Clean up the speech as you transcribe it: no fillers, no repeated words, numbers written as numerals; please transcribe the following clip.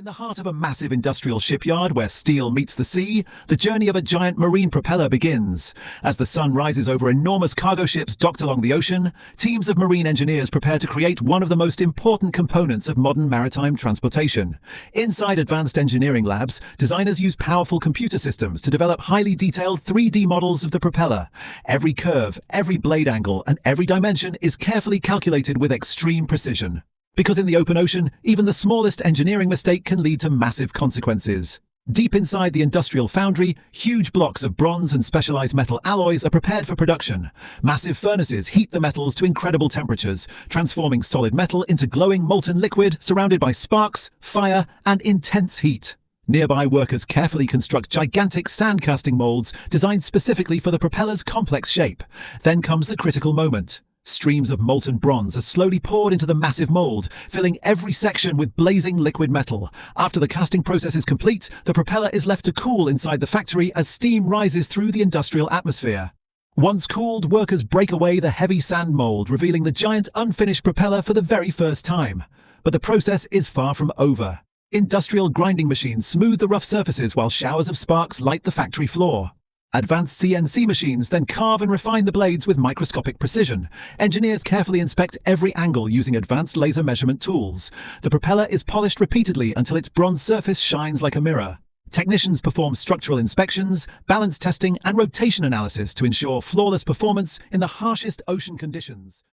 the heart of a massive industrial shipyard where steel meets the sea, the journey of a giant marine propeller begins. As the sun rises over enormous cargo ships docked along the ocean, teams of marine engineers prepare to create one of the most important components of modern maritime transportation. Inside advanced engineering labs, designers use powerful computer systems to develop highly detailed 3D models of the propeller. Every curve, every blade angle, and every dimension is carefully calculated with extreme precision. Because in the open ocean, even the smallest engineering mistake can lead to massive consequences. Deep inside the industrial foundry, huge blocks of bronze and specialized metal alloys are prepared for production. Massive furnaces heat the metals to incredible temperatures, transforming solid metal into glowing molten liquid surrounded by sparks, fire, and intense heat. Nearby workers carefully construct gigantic sand casting molds designed specifically for the propeller's complex shape. Then comes the critical moment. Streams of molten bronze are slowly poured into the massive mold, filling every section with blazing liquid metal. After the casting process is complete, the propeller is left to cool inside the factory as steam rises through the industrial atmosphere. Once cooled, workers break away the heavy sand mold, revealing the giant unfinished propeller for the very first time. But the process is far from over. Industrial grinding machines smooth the rough surfaces while showers of sparks light the factory floor. Advanced CNC machines then carve and refine the blades with microscopic precision. Engineers carefully inspect every angle using advanced laser measurement tools. The propeller is polished repeatedly until its bronze surface shines like a mirror. Technicians perform structural inspections, balance testing, and rotation analysis to ensure flawless performance in the harshest ocean conditions.